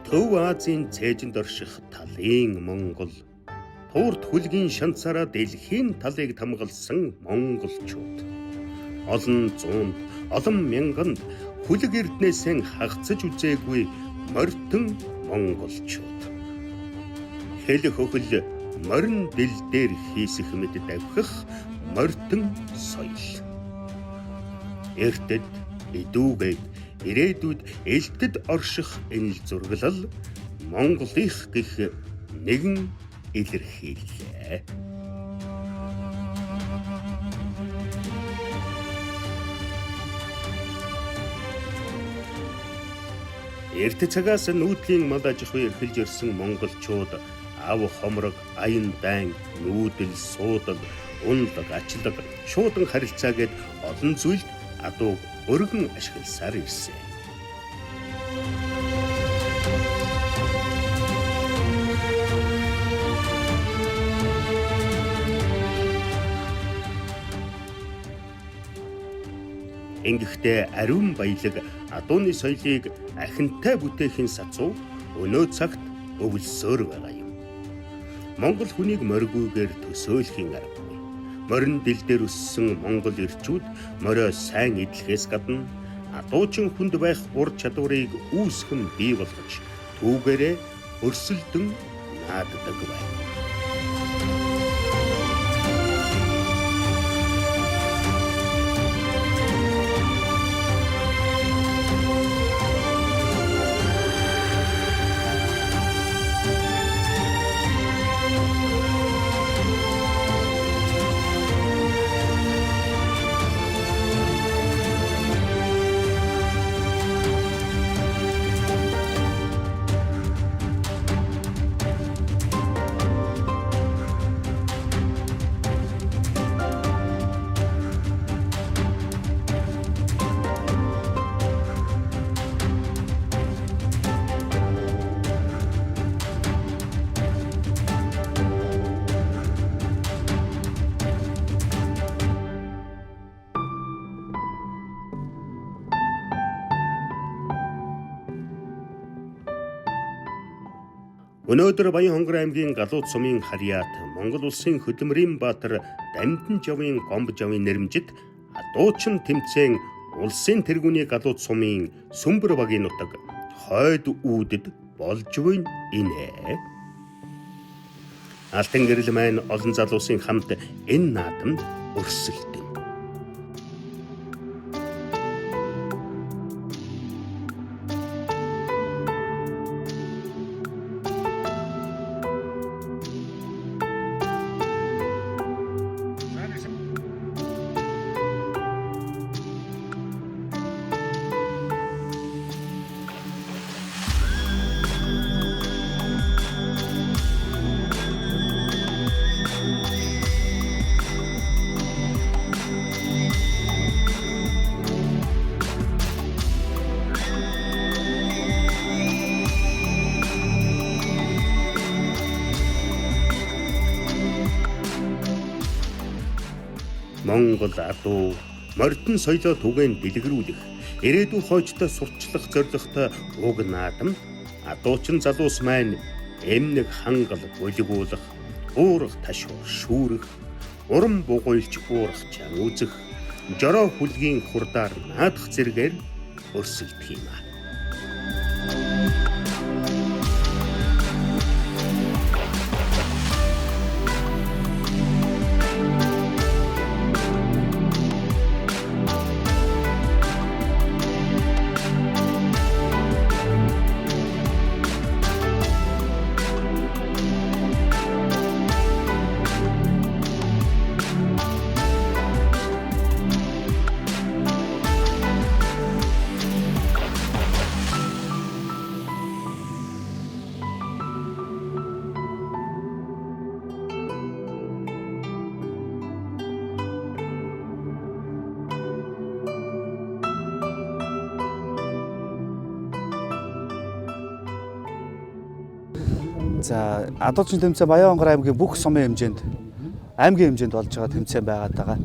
Төв Азийн цээжинд орших талын Монгол, туурт хүлгийн шанцаараа дэлхийн талыг тамгалсан монголчууд. Олон зуунд, олон мянганд хүлэг эрднээсээ хагацж үзээгүй морьтон монголчууд. Хэл хөхөл морин дил дээр хийсэх мэд давхих морьтон соёл. Эртэд идүүгээд ирээдүйд элтэд орших энэ зурглал Монголынх гэх нэгэн илэрхийллээ. Эрт цагаас нүүдлийн мал аж ахуй эрхэлж ирсэн монголчууд ав хомрог, аян дайн, нүүдэл, суудал, унлаг, ачлаг, шуудан харилцаа гээд олон зүйлд адууг өргөн ашигласаар ирсэн. Ингэхдээ ариун баялаг адууны соёлыг ахинтай бүтээхийн сацуу өнөө цагт өвлсөөр байгаа юм. Монгол хүнийг моргүйгээр төсөөлхийн аргагүй. Морин дил дээр өссөн монгол эрчүүд морио сайн идэлхээс гадна адуучин хүнд байх ур чадварыг үүсгэн бий болгож түүгээрээ өрсөлдөн нааддаг байна. Өнөөдөр Баянхонгор аймгийн Галууд сумын Харьяат Монгол улсын хөдөлмөрийн баатар Дамдын жавын Гомбо жавын нэрмжит адуучин тэмцээн улсын тэргүүний Галууд сумын Сүмбэр багийн нутаг хойд үүдэд болж буй инэ. Алтан гэрэл маань олон залуусын хамт энэ наадамд өрсөлдөн. Монгол адуу морьтон соёлоо түгээн дэлгэрүүлэх, ирээдүйн хойчтой сурчлах зорилготой уг наадам адуучин залуус маань эмнэг хангал бүлгүүлэх, уурах ташуур шүүрэх, уран бугуйлж уурах чан үзэх, жороо хүлгийн хурдаар наадах зэргээр өрсөлдөх юм аа. За, адуучин тэмцээн Баянхонгор аймгийн бүх сумын хэмжээнд аймгийн хэмжээнд болж байгаа тэмцээн байгаад байгаа.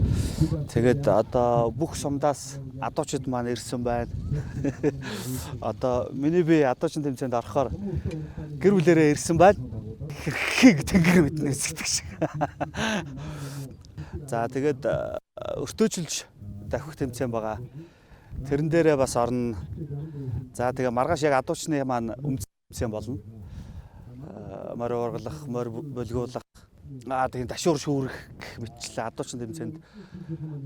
Тэгээд одоо бүх сумдаас адуучид маань ирсэн байна. Одоо миний би адуучин тэмцээнд орохоор гэр бүлээрээ ирсэн байна. Хэрхийг тэнгэр мэднэ сэтгэж шиг. За тэгээд өртөөжилж давхих тэмцээн байгаа. Тэрэн дээрээ бас орно. За тэгээ маргааш яг адуучны маань тэмцээн болно. Морь ургалах, морь бөлгүүлэх, тэгээд ташуур шүүрэх гэх мэтчлээ адуучин тэмцээнд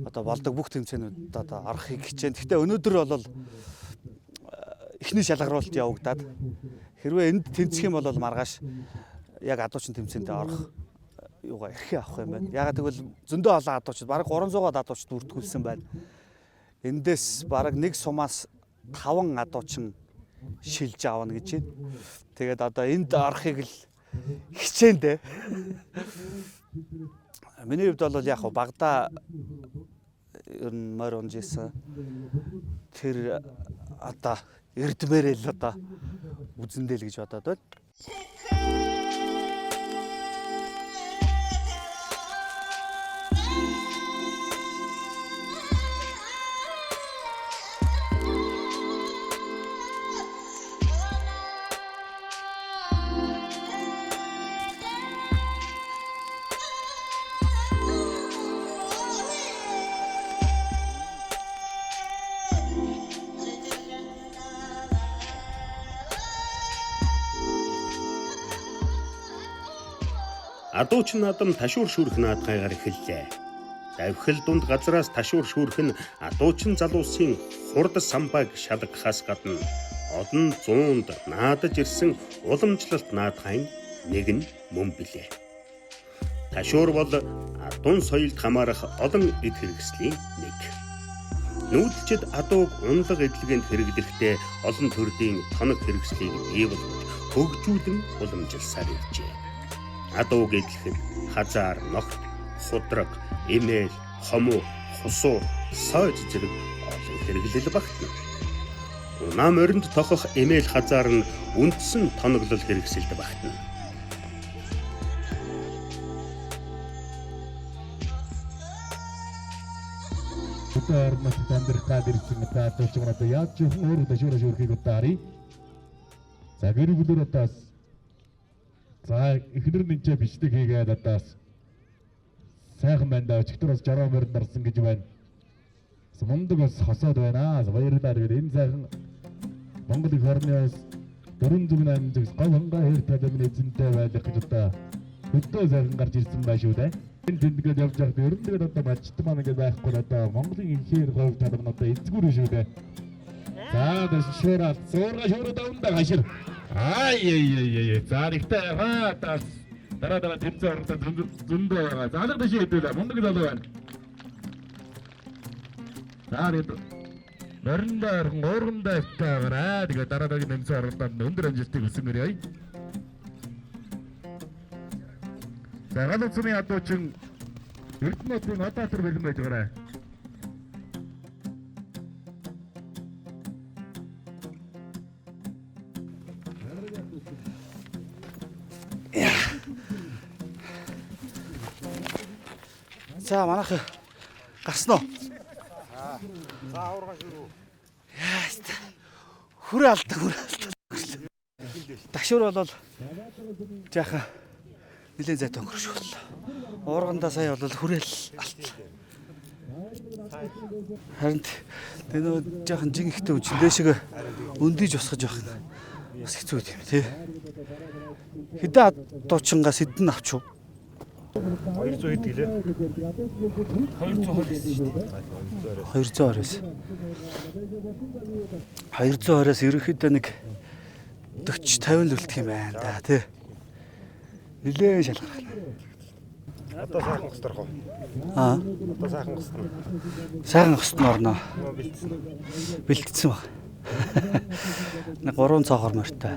одоо болдог бүх тэмцээнүүд одоо орохыг хичээн. Гэхдээ өнөөдөр бол эхний шалгаруулалт явагдаад хэрвээ энд тэнцэх юм бол маргааш яг адуучин тэмцээнд орох юугаа эрхээ авах юм байна. Ягаад гэвэл зөндөө олон адуучид бараг 300-аад адуучид бүртгүүлсэн байна. Эндээс бараг нэг сумаас 5 адуучин шилж аавна гэж байна. Тэгээд одоо энд орохыг л хичээндээ. Миний хувьд бол яг багада ер нь морь унжсэн. Тэр одоо эрдмээрэл одоо үзэндэл гэж бодоод байна. Адуучин наадам ташуур шүүрэх наадгайгаар эхэллээ. Давхил дунд газраас ташуур шүүрэх нь адуучин залуусын хурд самбайг шалгахаас гадна олон зуунд наадаж ирсэн уламжлалт наадгайн нэг нь мөн билээ. Ташуур бол адуун соёлд хамаарах олон эд хэрэгслийн нэг. Нүүдэлчид адууг унлаг эдлэгэнд хэрэглэхдээ олон төрлийн тоног хэрэгслийг бий болгож хөгжүүлэн уламжилсаар иржээ. Адууг эдлэхэд хазаар, ногт, худраг, эмээл, хомуу, хусуу, сойж зэрэг олон хэрэглэл багтана. Унаа моринд тохох эмээл хазаар нь үндсэн тоноглол хэрэгсэлд багтана. Өдөр мөч амьдрах гад ирсэн та төвчмөр одоо яаж ч өөр ташуур шүүрхийг удаari. За гэр бүлэр одоо за ихнэр нэмчээ бичдэг хийгээд одоо сайхан байна. Өчигдөр бас 60 морин нарсан гэж байна. Мундаг бас хосоод байна. Баярлалаа. Энэ сайхан Монгол их орны 408 амжигс говнга хэр талын эзэнтэй байх гэж одоо хөдөө сайхан гарч ирсэн байх шүү дээ. Энэ тэмдэглэл явж байхад ер нь одоо мачт маань ингэ байхгүй одоо Монголын ихэр говь талын одоо эзгүр шүү дээ. За дэшүүраа зуурга давнда гашир. Ай. За ихтэй тас дараа тэмцээн зөндөө байгаа. Заалга дэшээ хэдүүлээ. Мундаг залуу байна. За Моринда уурганда таваараа. Тэгээ дараагийн тэмцээн оролдоод өндөр амжилтыг хүсэмээр. За галуцны адуучин Эрдэнэтийн одоотор бэлэн байж байгаарай. За манайх гарсан уу? За аварга шүү. Яаста. Хүрээ алдаг. Ташуур бол жаахан нэлээд зайтай өнгөрөж боллоо. Уургандаа сая бол хүрээл алт. Харин тэр нөө жаахан жин ихтэй үн дээшээ өндийж босгож явах нь бас хэцүү юм тий. Хэдэн дуучингаас хэдэн авч юу? 200 хэд гэлээ? 220-с. 220-с ерөнхийдөө нэг 40-50 л үлдэх юм байна да тий. Нилээн шалгарах. Одоо сайхан госторох уу? Одоо сайхан госторно. Сайхан госторно орно. Бэлтцсэн баг. Нэг 3 цоохор морьтой.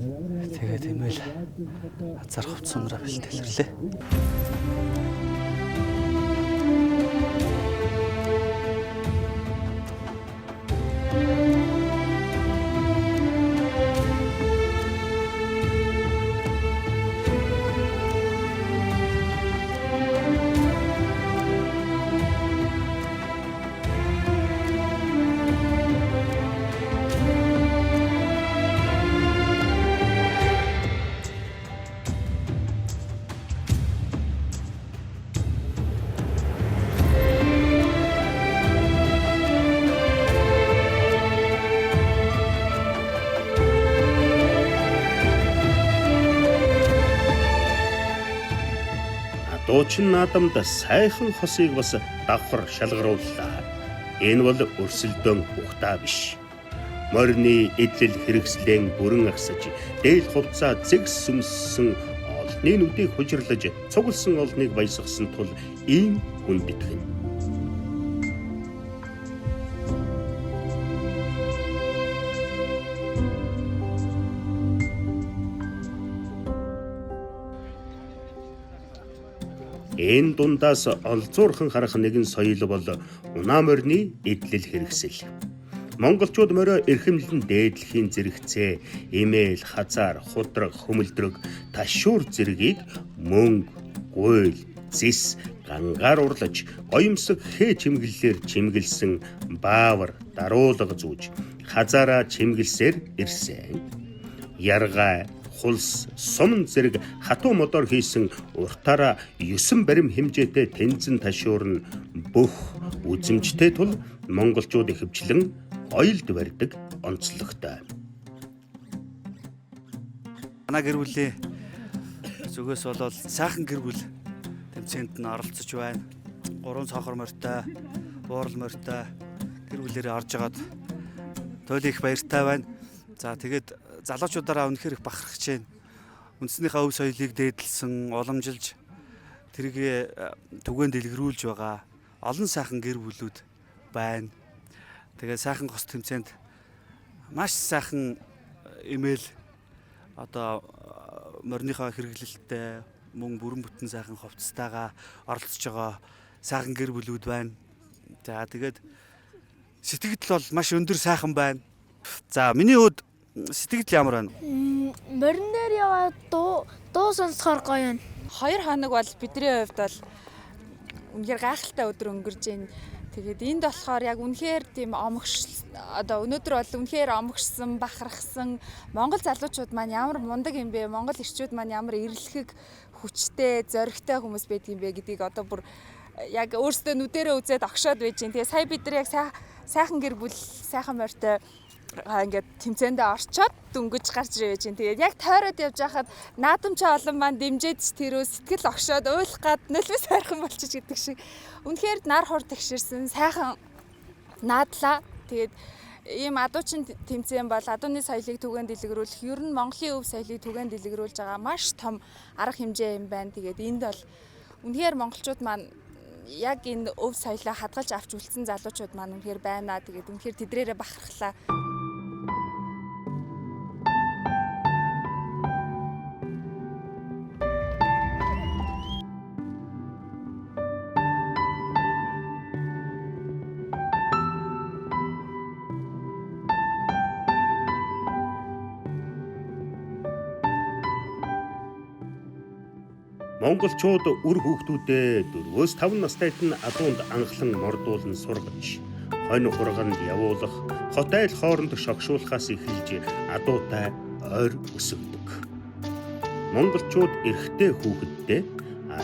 Тэгээд тийм л азар хувцсанараа бэлтэлэрлээ. дуучин наадамд сайхан хосыг бас давхар шалгарууллаа. Энэ бол өрсөлдөөн ухтаа биш. Морины эдлэл хэрэгслэн бүрэн агсаж, дээл хувцаа зэгс сүмссэн олны нүдийг хужирлаж, цугласан олныг баясгасан тул ийм хүндэтгэн. Энэ дундаас олзуурхан харах нэгэн соёл бол унаа морины эдлэл хэрэгсэл. Монголчууд морио эрхэмлэн дээдлэхийн зэрэгцээ, эмээл, хазаар, худраг, хөмөлдрөг, ташуур зэргийг мөнгө, гуйл, зис, гангаар урлаж, гоёмсог хээ чимгэллээр чимгэлсэн баавар, даруулга зүүж, хазаараа чимгэлсээр ирсэн. Яргай, хулс, сумн зэрэг хатуу модоор хийсэн уртаараа 9 барим хэмжээтэй тэнцэн ташуурн бүх үзэмжтэй тул монголчууд ихэвчлэн ойлд барьдаг онцлогтой. Манай гэр бүлийн зүгээс бол сайхан гэр бүл тэмцээнд нь оролцож байна. 3 цонхор морьтой, буурал морьтой гэр бүлээрээ орж агаад туйл их баяртай байна. За тэгээд залуучуудаараа үнэхээр их бахархаж байна. Үндэснийхээ өв соёлыг дээдлсэн, уламжилж тэрийг түгээн дэлгэрүүлж байгаа олон сайхан гэр бүлүүд байна. Тэгээд сайхан гос тэмцээнд маш сайхан эмээл одоо морьныхоо хэрэглэлттэй мөн бүрэн бүтэн сайхан хувцастайгаа оролцож байгаа сайхан гэр бүлүүд байна. За тэгээд сэтгэл бол маш өндөр сайхан байна. За миний хувьд сэтгэл ямар байна? Морин дээр яваад дуу сонсохоор гоё юм. 2 хоног бол бидний хувьд бол үнэхээр гайхалтай өдөр өнгөрж байна. Тэгээд энд болохоор яг үнэхээр тийм омогш одоо өнөөдөр бол үнэхээр омогшсон, бахархсан Монгол залуучууд маань ямар мундаг юм бэ? Монгол ирчүүд маань ямар эрлэхэг, хүчтэй, зоригтой хүмүүс байдг юм бэ гэдгийг одоо бүр яг өөрсдөө нүдэрээ үзээд огшоод байж гин. Тэгээ сая бид нар яг сайхан гэр бүл, сайхан морьтой ингээд тэмцээндээ орчоод дөнгөж гарч ирээ байж гин. Тэгээд яг тойроод явж байхад наадамчаа олон маань дэмжиж тэрөө сэтгэл огшоод уйлах гад нөлөөс хайрхан болчих гэдэг шиг үнэхээр нар хур тэгшэрсэн сайхан наадлаа. Тэгээд ийм адуучин тэмцээн бол адууны соёлыг түгээн дэлгэрүүлэх, ер нь Монголын өв соёлыг түгээн дэлгэрүүлж байгаа маш том арга хэмжээ юм байна. Тэгээд энд бол үнэхээр монголчууд маань яг энэ өв соёлоо хадгалж авч үлдсэн залуучууд маань үнэхээр байна. Тэгээд үнэхээр тэдрээрээ бахархлаа. Монголчууд үр хүүхдүүдээ 4-5 настайд нь адуунд анхлан мордуулан сургаж, хонь хурганд явуулах, хот айл хооронд шогшуулахаас эхэлж адуутай ойр өсгдөг. Монголчууд эрэгтэй хүүхэддээ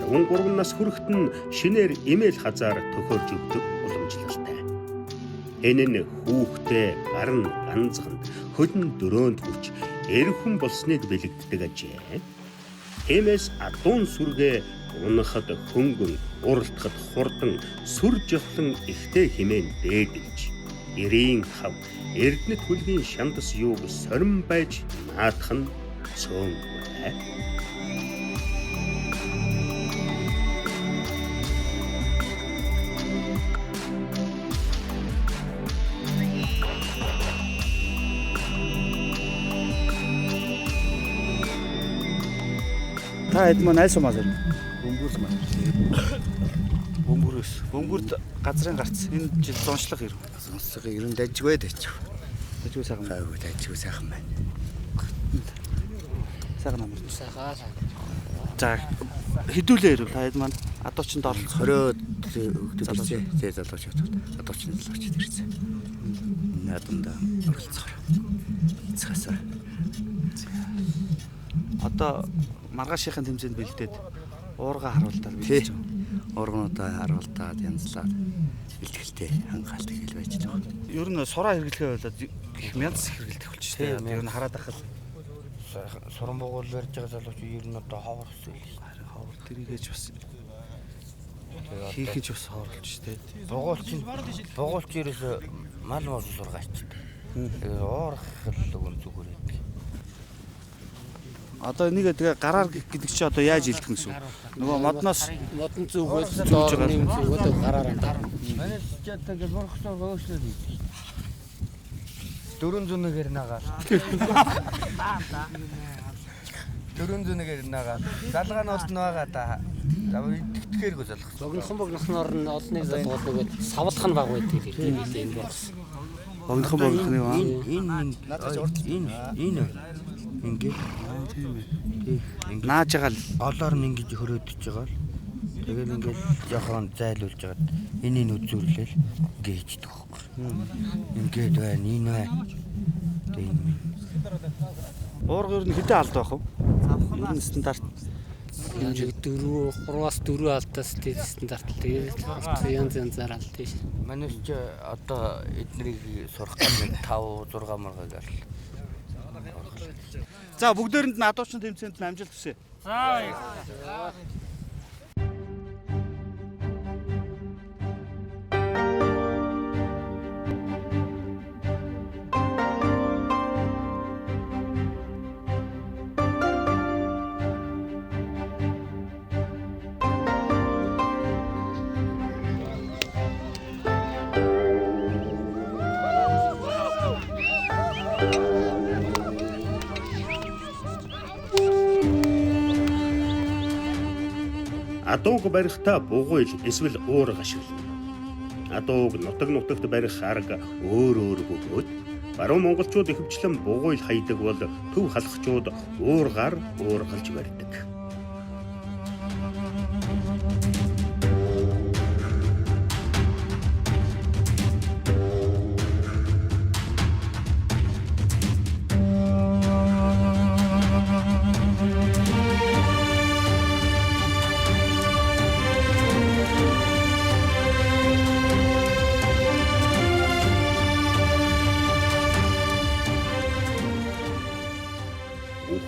13 нас хүрэхэд нь шинээр эмээл хазаар төхөөрж өгдөг уламжлалтай. Энэ нь хүүхдээ гар нь ганцхан, хөл нь дөрөөнд хүрч эрхэн болсныг бэлэгддэг ажээ. Эмээс адуун сүргээ унахад хөнгөн, уралдахад хурдан, сүр жавхлан ихтэй химэн дээдэлж, эрийн хав, эрдэнэт хүлгийн шандас юуг сорин байж наадах нь цөөн бай. Та хэд маань аль сумаас ирнэ? Бөмбөрөөс маань. Бөмбөрд газрын гарц. Энэ жил зоншлог ирв. Сонсгоо ер нь дажгүй дажгүй. Дажгүй сайхан. Хайгүй дажгүй сайхан байна. Сайхан амар. За хэдүүлээ ирв та хэд маань адуучинд оролцох. 20 өгдөг ирсэн. Тэгээ залуучууд. Адуучин залуучууд ирсэн. Наадамда оролцохоор. Цаасаа. Одоо маргаашийн тэмцээнд бэлдээд уурга харуултаад бэлдэж байгаа. Уургануудаа харуултаад янзлаад бэлтгэлтэй хангаалт хэл байж байгаа. Ер нь сураа хэрэглэхээ болоод их мяц хэрэглэдэг болчих тийм. Ер нь хараад ахал Суран буугуул барьж байгаа залууч ер нь одоо ховор өсөөл. ховор тэрийгэж бас Хийх нь ч бас хооролж штэ. Бугуулч ерөөсө мал мал сургаач. Уурах л өгөн зүгээр байдаг. Одоо нэг тэгээ гараар гэдэг чи одоо яаж илтгэх юм шүү. Нөгөө модноос модон зүгээс зөөр нэм зүгөөд гараар андаа. Манай ч одоо ингэ бурхсоо гоошлоо хийдэг. 400-ээр нагаад. 400-ээр нагаад. Залгаанууд нь байгаа да. Итгэхээргүй залгах. Богнохноор нь олныг залгуулдаг бол савлах нь баг байдаг тийм үлээ энэ борс. богнохны ба. Энэ ингээд Нааж байгаа л олоор нь ингэж хөрөөдөж байгаа л тэгэл ингээд жоохон зайлуулж жагаад энийг үзүүрлээл гээждэг байхгүй. Ингээд байна, энэ байна. Тийм. уургаар нь хэдэн алд байх вэ? Энэ стандарт Хэмжээ 3-аас 4 алдаас дээд стандарт л тэгээд янзаар алд тийш. Манайс ч одоо эднийг сурах гэж 5 6 маргаа гал. За бүгдээрэнд нь адуучин тэмцээнд нь амжилт хүсье. Адууг барихтаа бугуйл эсвэл уурга ашиглана. Адууг нутагт барих арга өөр бөгөөд баруун монголчууд ихэвчлэн бугуйл хайдаг бол төв халахчууд уургаар уургалж барьдаг.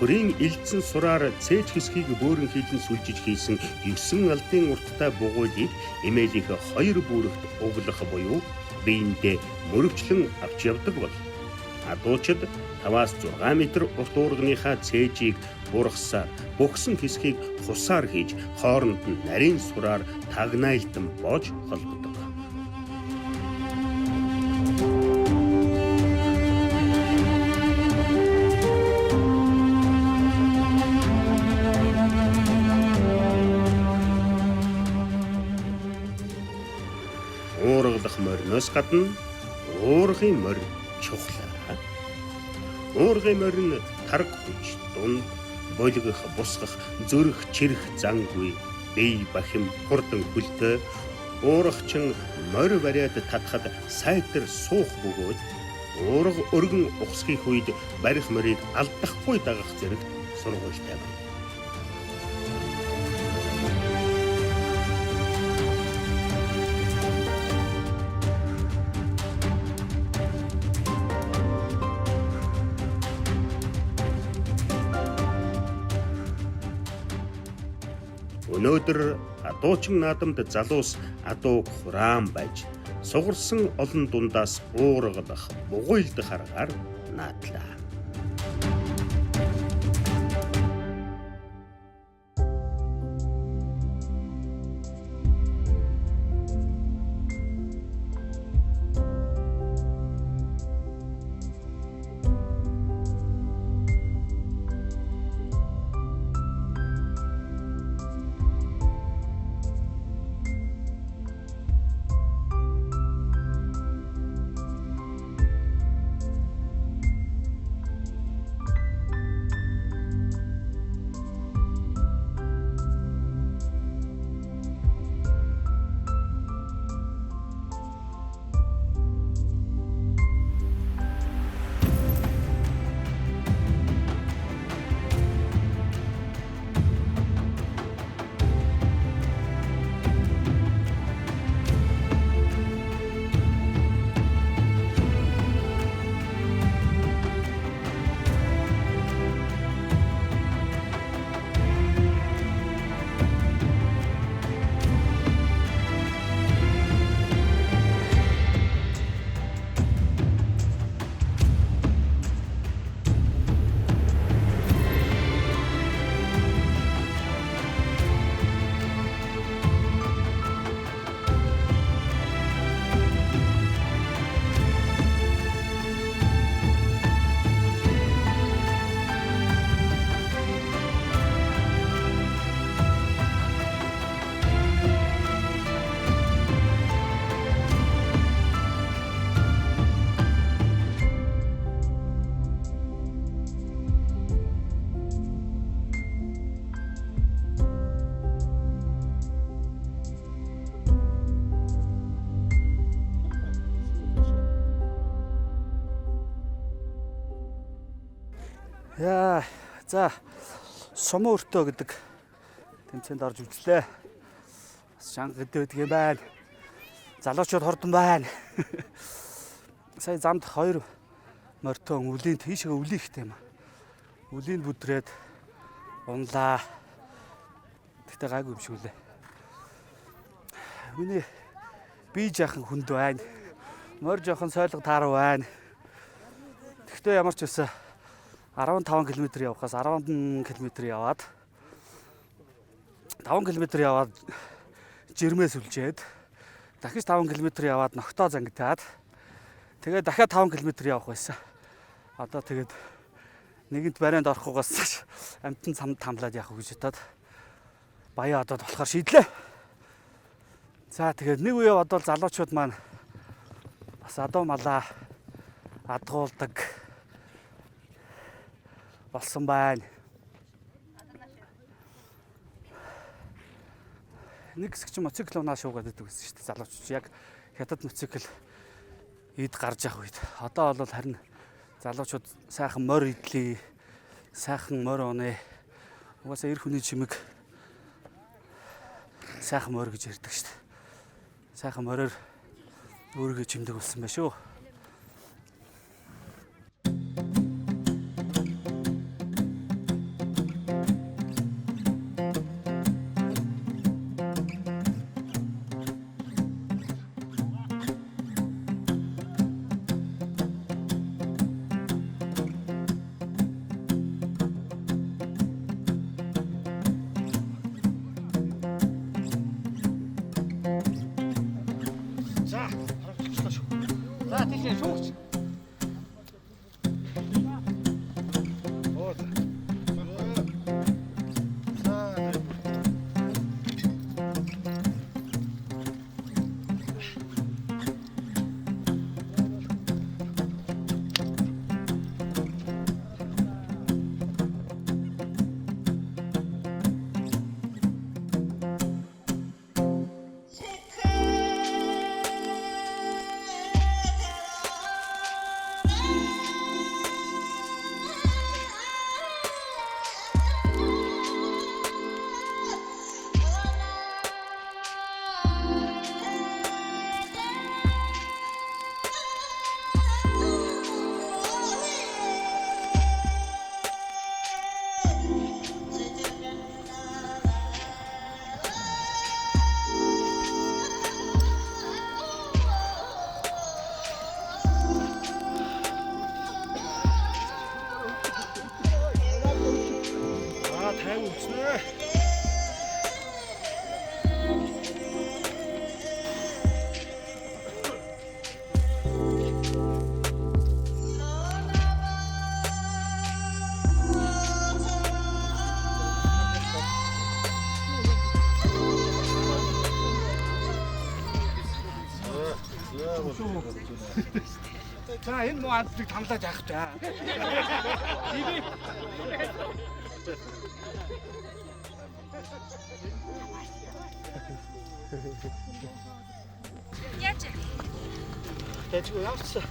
Хүрийн элдсэн сураар цээж хэсгийг бөөрөн хийлэн сүлжиж хийсэн 9 алдын урттай бугуйлыг эмээлийнх 2 бүрэгт углах буюу биендээ мөрөвчлөн авч явдаг бол адуучид 5-аас 6 м урт уурганыхаа цээжийг бургасаар бөхсөн хэсгийг хусаар хийж хооронд нь нарийн сураар тагнайлтан боож холбодог. Уургалах мориноос гадна уургын морь чухлаа. Уургын морь нь тарг хүч, дунд, болгох, бусгах, зөрөх, чирэх зангүй, бие бахим, хурдан хөлтэй уургачин морь бариад татхад сайтар суух бөгөөд уурга өргөн ухсхийх үед барих морийг алдахгүй дагах зэрэг сургуультай байна. Өнөөдөр адуучин наадамд залуус адууг хураан байж сугарсан олон дундаас уургалах, бугуйлдах аргаар наадлаа. Яа, за сумын өртөө гэдэг тэмцээнд орж үзлээ. Бас шанга гэдэг юм байна. Залуучууд хордон байна. Сая замд 2 морьтон үлийн тийшээ үлийхтэй юм. Үлийн бүдрээд унлаа. Тэгтээ гайгүй юм шиг үлээ. Миний би жаахан хүнд байна. Морь жоохон сойлго тааруу байна. Тэгтээ ямар ч байсан 15 км явахаас 10 км яваад 5 км яваад жирмээс үлжээд дахиж 5 км яваад ногтоо зангидаад тэгээд дахиад 5 км явах байсан. Одоо тэгээд нэгэнт барайнд орохгүйгээс амтан тамлаад явах гэж бодоод баяа одоод болохоор шийдлээ. За тэгээд нэг үе бодвол залуучууд маань бас адуу малаа адгуулдаг болсон байна. Нэг хэсэг чинь моцикл унаа шуугаад байдаг гэсэн шүү дээ залуучууд. Яг хятад моцикл ид гарч явах үед. Одоо бол харин залуучууд сайхан морь идлээ. Сайхан морь унаа. Угаасаа эр хүний чимэг сайхан морь гэж ярьдаг шүү дээ. Сайхан морьор өөрийгөө чимдэг болсон байх шүү. За тийш шуугч. За энэ муу анцыг тамлаад яах вэ? Яаж? Тэжгүй явчихсан.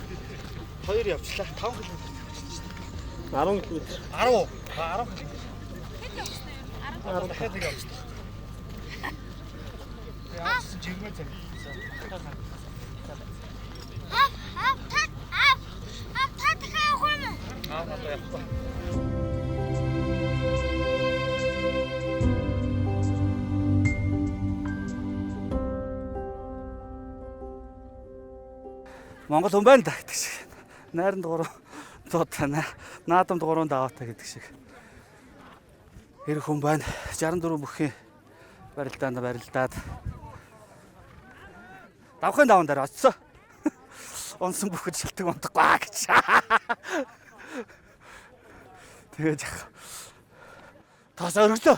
2 явчлаа. 5 км. 10 км. 10. 10 км. Хэд явсан юм? 10 дахиад нэг явчихсан. Яасан жигмээ цаг. Монгол хүн байна да гэдэг шиг. Найранд 3 дуудаа, наадамд 3 даваатай гэдэг шиг. Хэрэг хүн байна. 64 бүхий барилдаад давхын даван дээр очсон. Онсон бүхэд шилдэг унтахгүй гэж. Тэгээд тас өргөлөө.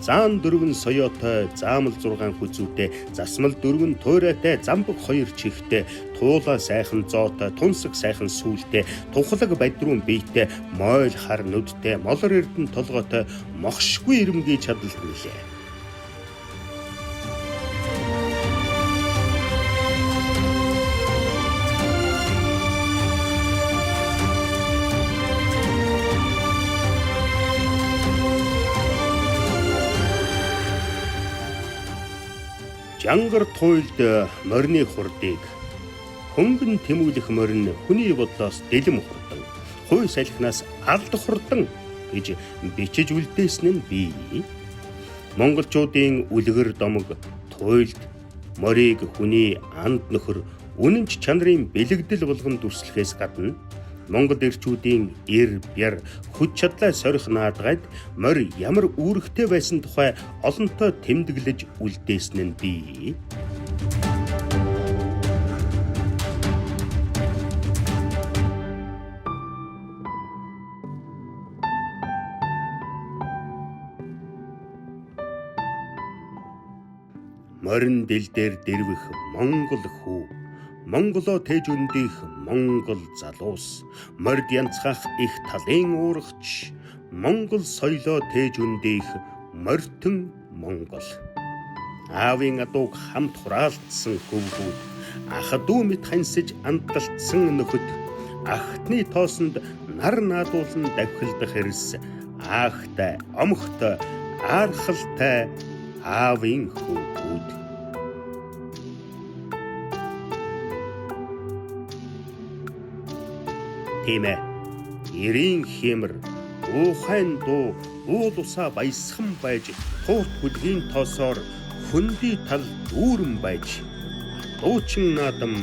заан дөрвөн соёотой, заамал 6 хүзүүтэй, засмал 4 туурайтай, замбаг 2 чихтэй, туула сайхан зоотой, тунсаг сайхан сүүлтэй, тухлаг бадрүүн биетэй, мойл хар нүдтэй, молор эрдэн толгойтой, мохшгүй ирэмгийн чадалт нэлээ. Жангар туйлд морины хурдыг хөнгөн тэмүүлэх морин хүний бодлоос дэлэм хурдан, хуй салхинаас алд хурдан гэж бичиж үлдээсэн нь бий. Монголчуудын үлгэр домог туйлд морийг хүний анд нөхөр үнэнч чанарын бэлэгдэл болгон дүрслэхээс гадна Монгол эрчүүдийн эр бяр хүч чадлаа сорих наадгайд морь ямар үүрэгтэй байсан тухай олонтоо тэмдэглэж үлдээсэн нь бий. Морин дэл дээр дэрвэх Монгол хүү, Монголоо тээж өндих Монгол залуус, морд янцхах их талын уургач, Монгол соёлоо тээж өндих морьтон Монгол. Аавын адууг хамт хураалтсан хөвгүүд, ах дүү мэт хансаж андталтсан нөхөд, ахтны тоосонд нар наадуулан давхилдах хэрс, аахтай, омхтой, аархалтай аавын хөвгүүд. Тиймээ эрийн хэмэр, уухайн дуу, уул усаа баясхан байж, туурт хүлгийн тоосоор хөндөй тал дүүрэн байж, дуучин наадам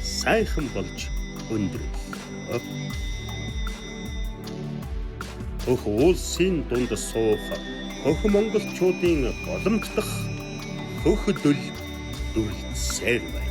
сайхан болж өндөрлөө. Хөх улсын дунд суух, хөх монголчуудын боломждох хөхдөл дүрлцээр байна.